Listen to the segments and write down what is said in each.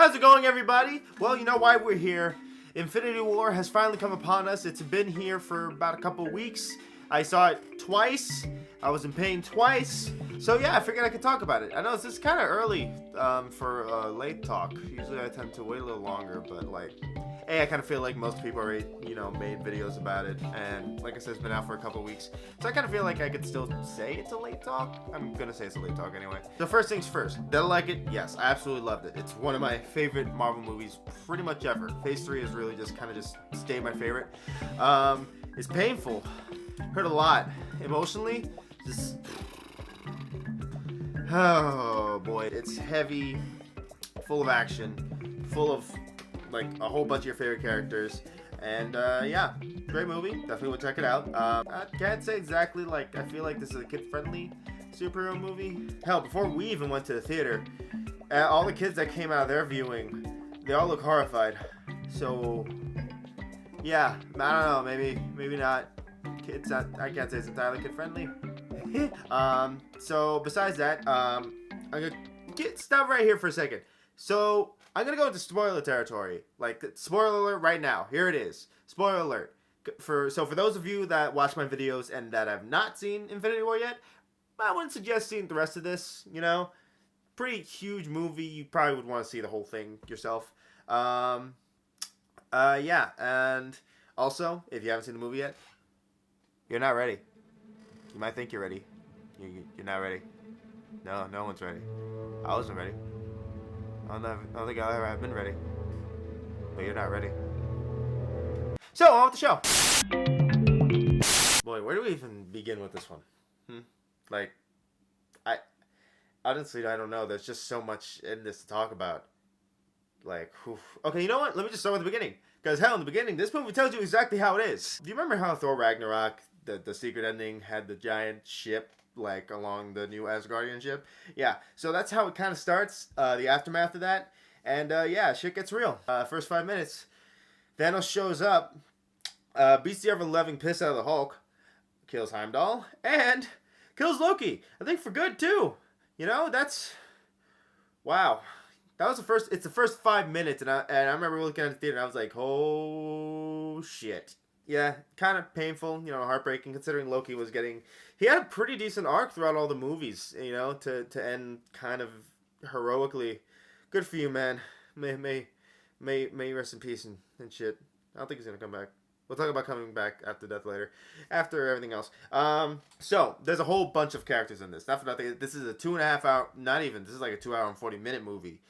How's it going, everybody? Well, you know why we're here. Infinity War has finally come upon us. It's been here for about a couple weeks. I saw it twice. I was in pain twice. So yeah, I figured I could talk about it. I know this is kind of early for late talk. Usually I tend to wait a little longer, but like, hey, I kind of feel like most people already, made videos about it. And like I said, it's been out for a couple weeks. So I kind of feel like I could still say it's a late talk. I'm going to say it's a late talk anyway. So first things first. Did I like it? Yes, I absolutely loved it. It's one of my favorite Marvel movies pretty much ever. Phase 3 is really just stayed my favorite. It's painful. Hurt a lot. Emotionally, just... Oh boy, it's heavy, full of action, full of like a whole bunch of your favorite characters, and yeah, great movie. Definitely would check it out. I can't say exactly like I feel like this is a kid-friendly superhero movie. Hell, before we even went to the theater, all the kids that came out of their viewing, they all look horrified. So yeah, I don't know, maybe not. It's not. I can't say it's entirely kid-friendly. So besides that, I'm gonna stop right here for a second. So I'm gonna go into spoiler territory. Like, spoiler alert right now. Here it is. Spoiler alert. For those of you that watch my videos and that have not seen Infinity War yet, I wouldn't suggest seeing the rest of this. Pretty huge movie. You probably would want to see the whole thing yourself. Yeah, and also, if you haven't seen the movie yet, you're not ready. You might think you're ready. You're not ready. No one's ready. I wasn't ready. I don't think I'll ever have been ready. But you're not ready. So, on with the show. Boy, where do we even begin with this one? Like, honestly, I don't know. There's just so much in this to talk about. Like, whew. Okay, you know what? Let me just start with the beginning. Because, hell, in the beginning, this movie tells you exactly how it is. Do you remember how Thor Ragnarok, the secret ending, had the giant ship, like, along the new Asgardian ship? Yeah, so that's how it kind of starts, the aftermath of that. And, yeah, shit gets real. First 5 minutes, Thanos shows up, beats the ever-loving piss out of the Hulk, kills Heimdall, and kills Loki. I think for good, too. That's... Wow. That was it's the first 5 minutes, and I remember looking at the theater, and I was like, oh, shit. Yeah, kind of painful, heartbreaking, considering Loki he had a pretty decent arc throughout all the movies, to end kind of heroically. Good for you, man. May rest in peace and shit. I don't think he's gonna come back. We'll talk about coming back after death later, after everything else. So there's a whole bunch of characters in this. Not for nothing. This is a 2.5 hour, not even. This is like a 2 hour and 40-minute movie,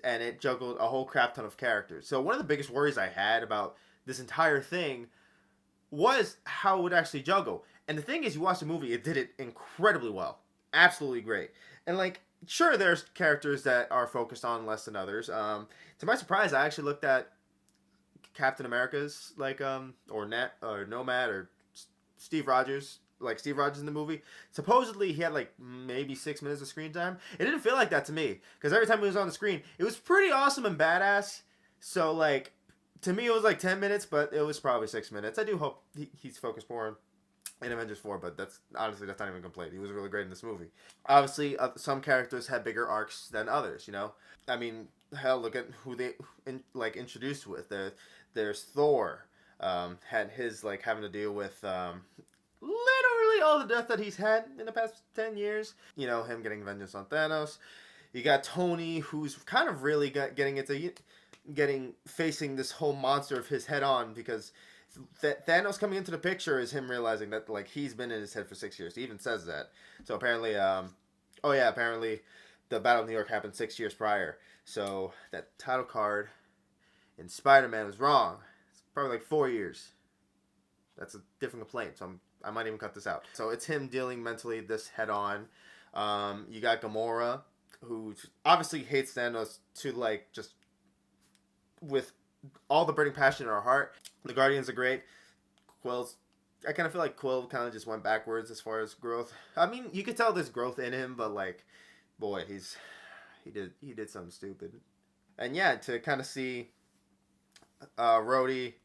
and it juggled a whole crap ton of characters. So one of the biggest worries I had about this entire thing was how it would actually juggle. And the thing is, you watch the movie, it did it incredibly well. Absolutely great. And like, sure, there's characters that are focused on less than others. To my surprise, I actually looked at Captain America's, like, or Nomad, or Steve Rogers, like Steve Rogers in the movie. Supposedly, he had like maybe 6 minutes of screen time. It didn't feel like that to me, because every time he was on the screen, it was pretty awesome and badass. So like, to me, it was like 10 minutes, but it was probably 6 minutes. I do hope he's focused more in Avengers 4, but that's not even a complaint. He was really great in this movie. Obviously, some characters had bigger arcs than others, I mean, hell, look at who they introduced with. There's Thor, had his, like, having to deal with literally all the death that he's had in the past 10 years. Him getting vengeance on Thanos. You got Tony, who's kind of really facing this whole monster of his head on, because Thanos coming into the picture is him realizing that, like, he's been in his head for 6 years. He even says that. So apparently, apparently the Battle of New York happened 6 years prior. So that title card in Spider-Man was wrong. It's probably like 4 years. That's a different complaint, so I might even cut this out. So it's him dealing mentally this head on. You got Gamora, who obviously hates Thanos to, like, just with all the burning passion in her heart. The Guardians are great. I kind of feel like Quill kind of just went backwards as far as growth. I mean, you could tell there's growth in him, but like, boy, he did something stupid. And yeah, to kind of see Rhodey,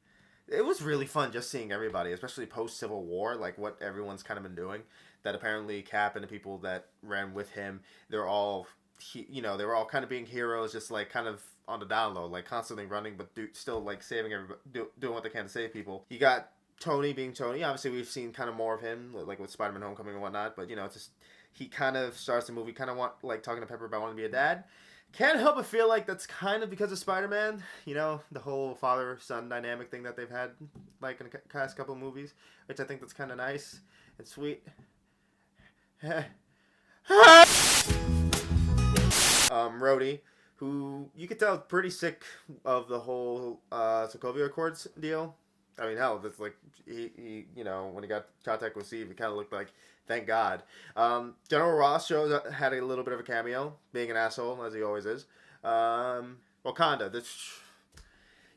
it was really fun just seeing everybody, especially post Civil War, like what everyone's kind of been doing. That apparently Cap and the people that ran with him, they're all they were all kind of being heroes, just like kind of on the down low, like constantly running, but still like saving everybody, doing what they can to save people. You got Tony being Tony. Obviously, we've seen kind of more of him, like with Spider-Man: Homecoming and whatnot. But it's just he kind of starts the movie, kind of like talking to Pepper about wanting to be a dad. Can't help but feel like that's kind of because of Spider-Man. The whole father-son dynamic thing that they've had, like in the past couple of movies, which I think that's kind of nice and sweet. Rhodey, who you could tell is pretty sick of the whole Sokovia Accords deal. I mean, hell, that's like he when he got contact with Steve, it kind of looked like, thank God. General Ross had a little bit of a cameo, being an asshole as he always is. Wakanda,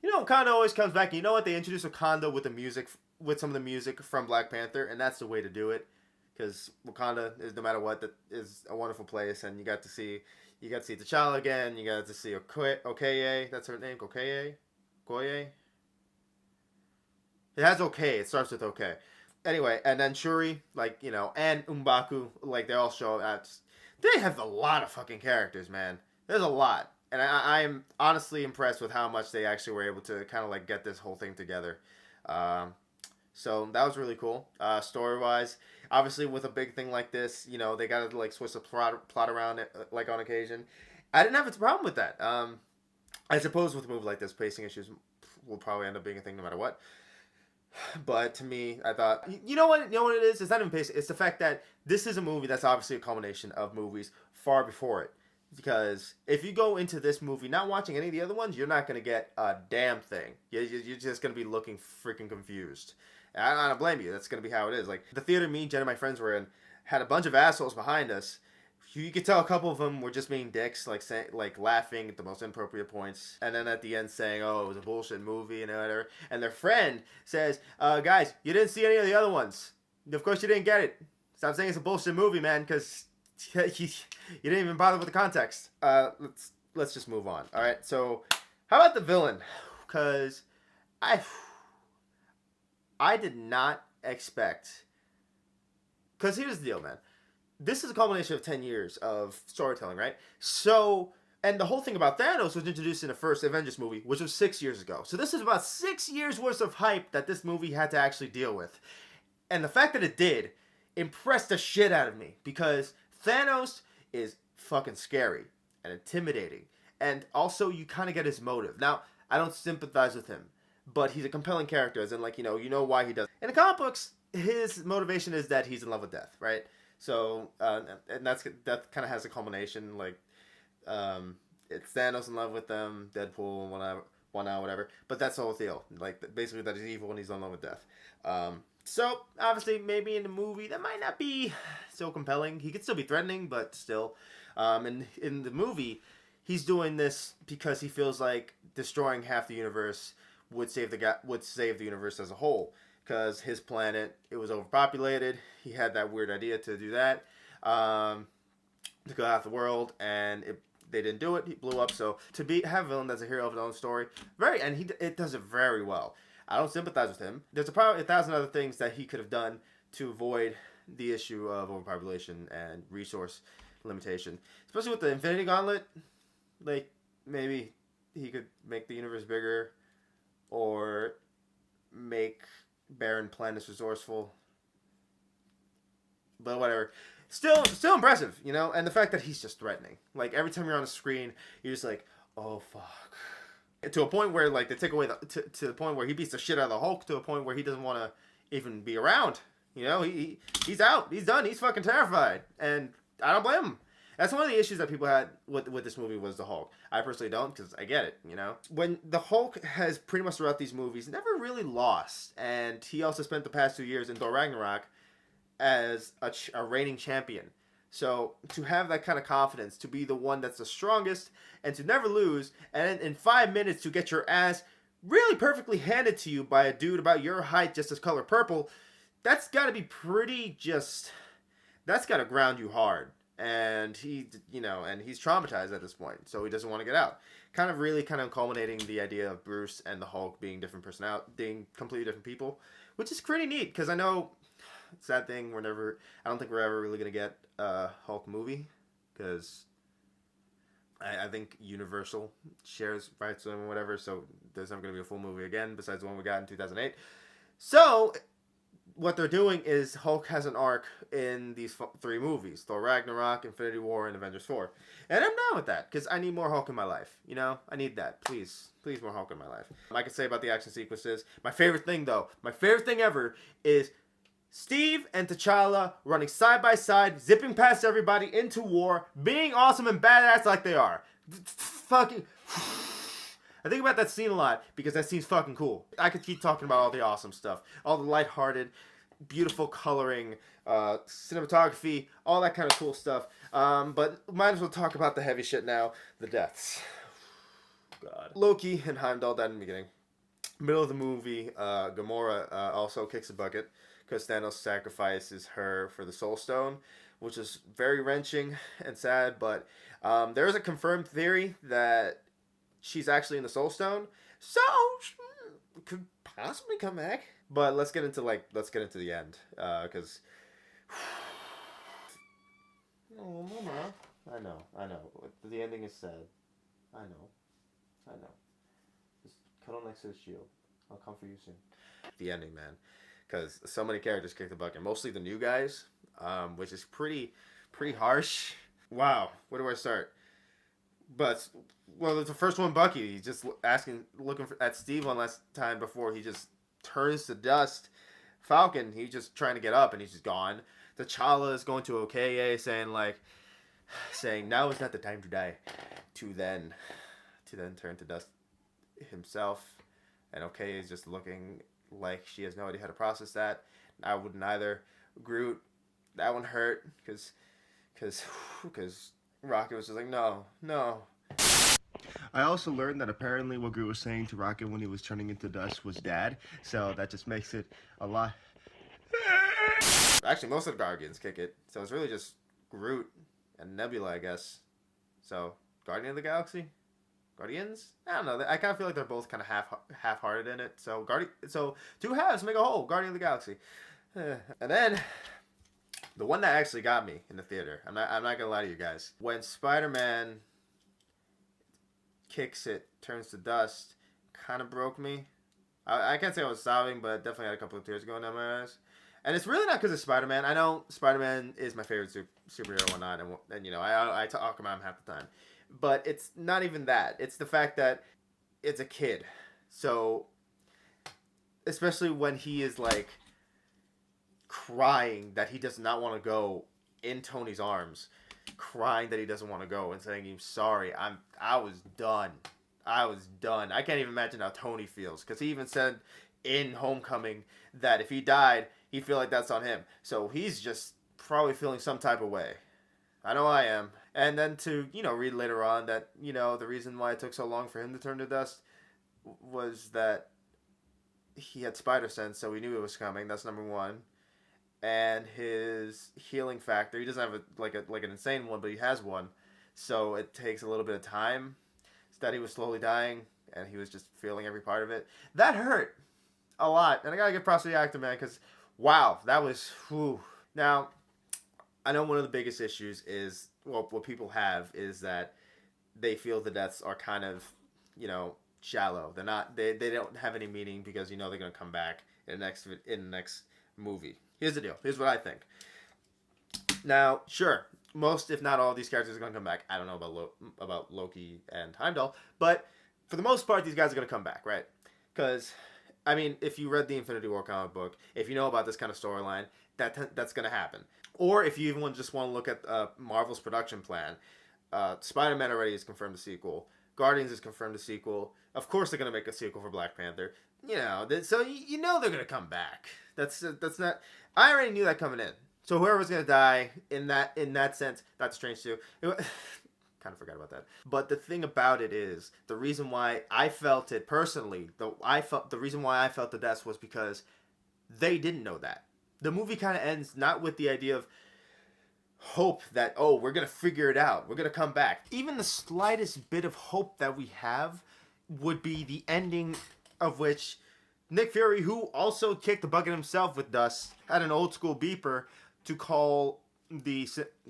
Wakanda always comes back. You know what? They introduced Wakanda with the music, with some of the music from Black Panther, and that's the way to do it. Because Wakanda is, no matter what, that is a wonderful place, and you got to see T'Challa again. You got to see Okoye. That's her name, Okoye. It has okay. It starts with okay. Anyway, and then Shuri, and M'Baku, they all show up. They have a lot of fucking characters, man. There's a lot. And I am honestly impressed with how much they actually were able to kind of get this whole thing together. So that was really cool. Story-wise, obviously with a big thing like this, they got to switch the plot around it, on occasion. I didn't have a problem with that. I suppose with a movie like this, pacing issues will probably end up being a thing no matter what. But to me, I thought, you know what it is? It's not even pacing. It's the fact that this is a movie that's obviously a culmination of movies far before it. Because if you go into this movie not watching any of the other ones, you're not going to get a damn thing. You're just going to be looking freaking confused. And I don't blame you. That's going to be how it is. The theater me, Jen, and my friends were in had a bunch of assholes behind us. You could tell a couple of them were just being dicks, laughing at the most inappropriate points, and then at the end saying, "Oh, it was a bullshit movie," and whatever. And their friend says, "Guys, you didn't see any of the other ones. Of course, you didn't get it. Stop saying it's a bullshit movie, man, because you didn't even bother with the context." Let's just move on. All right. So, how about the villain? Because I did not expect. Because here's the deal, man. This is a culmination of 10 years of storytelling, right? So, and the whole thing about Thanos was introduced in the first Avengers movie, which was 6 years ago. So this is about 6 years worth of hype that this movie had to actually deal with. And the fact that it did impressed the shit out of me, because Thanos is fucking scary and intimidating. And also, you kind of get his motive. Now, I don't sympathize with him, but he's a compelling character, as in, you know why he does. In the comic books, his motivation is that he's in love with death, right? So, and that kind of has a culmination, it's Thanos in love with them, Deadpool, whatever. But that's the whole deal. Basically that he's evil and he's in love with death. So, obviously, maybe in the movie, that might not be so compelling. He could still be threatening, but still. And in the movie, he's doing this because he feels like destroying half the universe would save the universe as a whole. Because his planet, it was overpopulated. He had that weird idea to do that, to go half the world, and they didn't do it. He blew up. So to have a villain that's a hero of his own story, it does it very well. I don't sympathize with him. There's probably 1,000 other things that he could have done to avoid the issue of overpopulation and resource limitation, especially with the Infinity Gauntlet. Maybe he could make the universe bigger, or make barren planets resourceful, but whatever. Still impressive, and the fact that he's just threatening. Every time you're on the screen, you're just like, oh fuck. To a point where they take away to the point where he beats the shit out of the Hulk, to a point where he doesn't want to even be around. He's out, he's done, he's fucking terrified, and I don't blame him. That's one of the issues that people had with this movie, was the Hulk. I personally don't, because I get it, When the Hulk has pretty much throughout these movies never really lost, and he also spent the past 2 years in Thor Ragnarok as a reigning champion. So to have that kind of confidence, to be the one that's the strongest, and to never lose, and in 5 minutes to get your ass really perfectly handed to you by a dude about your height, just as color purple, that's got to be that's got to ground you hard. And he's traumatized at this point, so he doesn't want to get out. Kind of culminating the idea of Bruce and the Hulk being different being completely different people, which is pretty neat, because I know, sad thing, I don't think we're ever really going to get a Hulk movie, because I think Universal shares rights to them or whatever, so there's not going to be a full movie again besides the one we got in 2008. So what they're doing is Hulk has an arc in these three movies: Thor Ragnarok, Infinity War, and Avengers 4. And I'm down with that because I need more Hulk in my life. You know, I need that. Please, please, more Hulk in my life. I can say about the action sequences. My favorite thing, though, my favorite thing ever is Steve and T'Challa running side by side, zipping past everybody into war, being awesome and badass like they are. Fucking. I think about that scene a lot because that scene's fucking cool. I could keep talking about all the awesome stuff, all the lighthearted, beautiful coloring, cinematography, all that kind of cool stuff. But might as well talk about the heavy shit now, the deaths. God. Loki and Heimdall died in the beginning. Middle of the movie, Gamora also kicks a bucket because Thanos sacrifices her for the Soul Stone, which is very wrenching and sad. But there is a confirmed theory that she's actually in the Soul Stone, so she could possibly come back. But let's get into the end, because oh, Mama, I know, the ending is sad. I know. Just cuddle next to the shield. I'll come for you soon. The ending, man, because so many characters kicked the bucket, mostly the new guys, which is pretty harsh. Wow, where do I start? But, well, the first one, Bucky, he's just looking at Steve one last time before he just turns to dust. Falcon, he's just trying to get up and he's just gone. T'Challa is going to Okoye saying now is not the time to die. To then turn to dust himself. And Okoye is just looking like she has no idea how to process that. I wouldn't either. Groot, that one hurt because Rocket was just like, no. I also learned that apparently what Groot was saying to Rocket when he was turning into dust was dad, so that just makes it a lot. Actually, most of the Guardians kick it, so it's really just Groot and Nebula, I guess. So, Guardian of the Galaxy? Guardians? I don't know. I kind of feel like they're both kind of half-hearted in it. So, two halves make a whole. Guardian of the Galaxy. And then the one that actually got me in the theater, I'm not gonna lie to you guys. When Spider-Man kicks it, turns to dust, kind of broke me. I can't say I was sobbing, but definitely had a couple of tears going down my eyes. And it's really not because of Spider-Man. I know Spider-Man is my favorite superhero and whatnot, and you know, I talk about him half the time. But it's not even that. It's the fact that it's a kid. So, especially when he is like crying that he does not want to go in Tony's arms, crying that he doesn't want to go and saying he's sorry. I was done. I can't even imagine how Tony feels, because he even said in Homecoming that if he died, he'd feel like that's on him. So he's just probably feeling some type of way. I know I am. And then to, read later on that, the reason why it took so long for him to turn to dust was that he had spider sense, so he knew it was coming. That's number one. And his healing factor, he doesn't have like an insane one, but he has one. So it takes a little bit of time. That he was slowly dying, and he was just feeling every part of it. That hurt a lot. And I gotta give props to the actor, man, because, wow, that was, whew. Now, I know one of the biggest issues is, well, what people have is that they feel the deaths are kind of, shallow. They're not, they don't have any meaning because, they're gonna come back in the next movie. Here's the deal. Here's what I think. Now, sure, most, if not all, of these characters are going to come back. I don't know about Loki and Heimdall, but for the most part, these guys are going to come back, right? Because, I mean, if you read the Infinity War comic book, if you know about this kind of storyline, that's going to happen. Or if you even just want to look at Marvel's production plan, Spider-Man already is confirmed a sequel. Guardians is confirmed a sequel. Of course, they're going to make a sequel for Black Panther. So they're going to come back. That's not. I already knew that coming in. So whoever's gonna die in that sense, Doctor Strange too. Kind of forgot about that. But the thing about it is, the reason why I felt it personally, the reason why I felt the deaths was because they didn't know that. The movie kind of ends not with the idea of hope that, oh, we're gonna figure it out, we're gonna come back. Even the slightest bit of hope that we have would be the ending of which Nick Fury, who also kicked the bucket himself with dust, had an old school beeper to call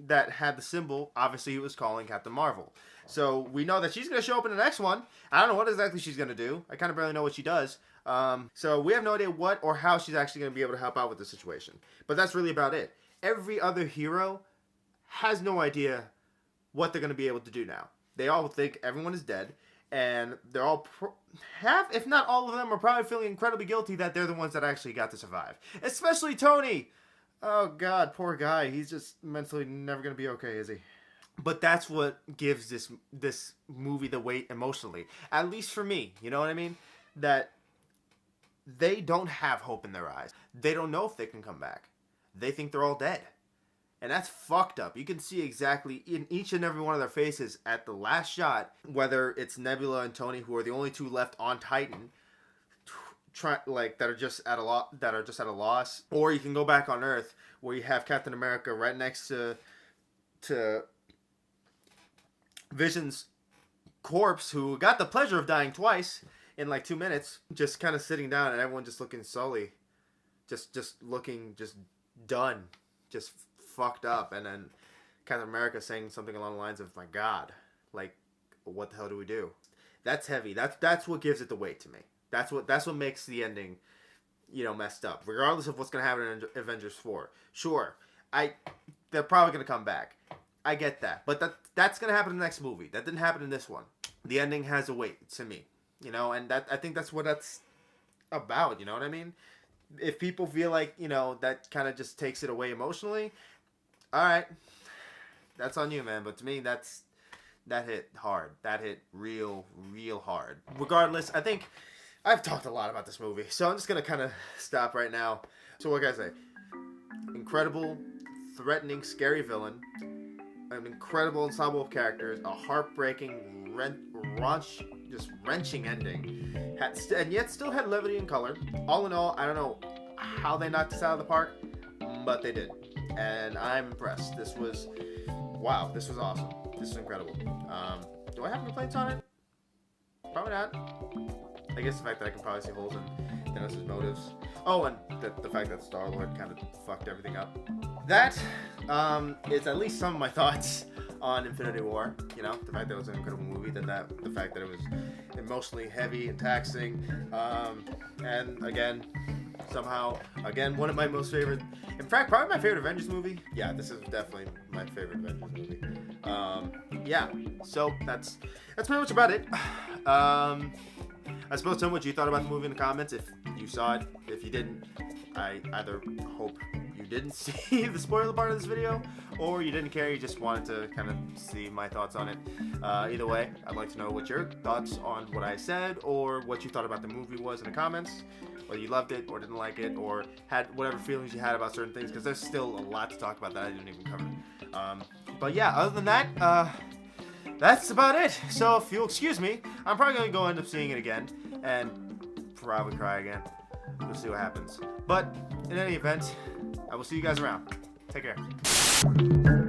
that had the symbol. Obviously, he was calling Captain Marvel. So we know that she's going to show up in the next one. I don't know what exactly she's going to do. I kind of barely know what she does. So we have no idea what or how she's actually going to be able to help out with the situation. But that's really about it. Every other hero has no idea what they're going to be able to do now. They all think everyone is dead. And they're all, half, if not all of them, are probably feeling incredibly guilty that they're the ones that actually got to survive. Especially Tony. Oh, God, poor guy. He's just mentally never going to be okay, is he? But that's what gives this movie the weight emotionally. At least for me, you know what I mean? That they don't have hope in their eyes. They don't know if they can come back. They think they're all dead. And that's fucked up. You can see exactly in each and every one of their faces at the last shot, whether it's Nebula and Tony, who are the only two left on Titan, that are just at a loss, or you can go back on Earth where you have Captain America right next to Vision's corpse, who got the pleasure of dying twice in like 2 minutes, just kind of sitting down, and everyone just looking sully, just looking just done, just fucked up. And then Captain America saying something along the lines of, "My God, like, what the hell do we do?" That's heavy. That's what gives it the weight to me. That's what makes the ending, messed up. Regardless of what's gonna happen in Avengers 4. Sure, they're probably gonna come back. I get that, but that's gonna happen in the next movie. That didn't happen in this one. The ending has a weight to me, and I think that's what that's about. You know what I mean? If people feel like that kind of just takes it away emotionally, all right, that's on you, man. But to me, that hit hard. That hit real hard. Regardless, I think I've talked a lot about this movie, so I'm just gonna kind of stop right now. So what can I say? Incredible, threatening, scary villain, an incredible ensemble of characters, a heartbreaking, wrenching ending, and yet still had levity and color. All in all, I don't know how they knocked us out of the park, but they did. And I'm impressed. This was awesome. This is incredible. Do I have complaints on it? Probably not. I guess the fact that I can probably see holes in Thanos' motives. Oh, and the fact that Star-Lord kind of fucked everything up. That is at least some of my thoughts on Infinity War. The fact that it was an incredible movie, the fact that it was emotionally heavy and taxing, and again, one of my most favorite. In fact, probably my favorite Avengers movie. Yeah, this is definitely my favorite Avengers movie. Yeah, so that's pretty much about it. I suppose tell me what you thought about the movie in the comments. If you saw it, if you didn't, I either hope you didn't see the spoiler part of this video, or you didn't care, you just wanted to kind of see my thoughts on it. Either way, I'd like to know what your thoughts on what I said, or what you thought about the movie was in the comments. Whether you loved it, or didn't like it, or had whatever feelings you had about certain things, because there's still a lot to talk about that I didn't even cover. But yeah, other than that, that's about it. So if you'll excuse me, I'm probably going to go end up seeing it again, and probably cry again. We'll see what happens. But in any event, I will see you guys around. Take care.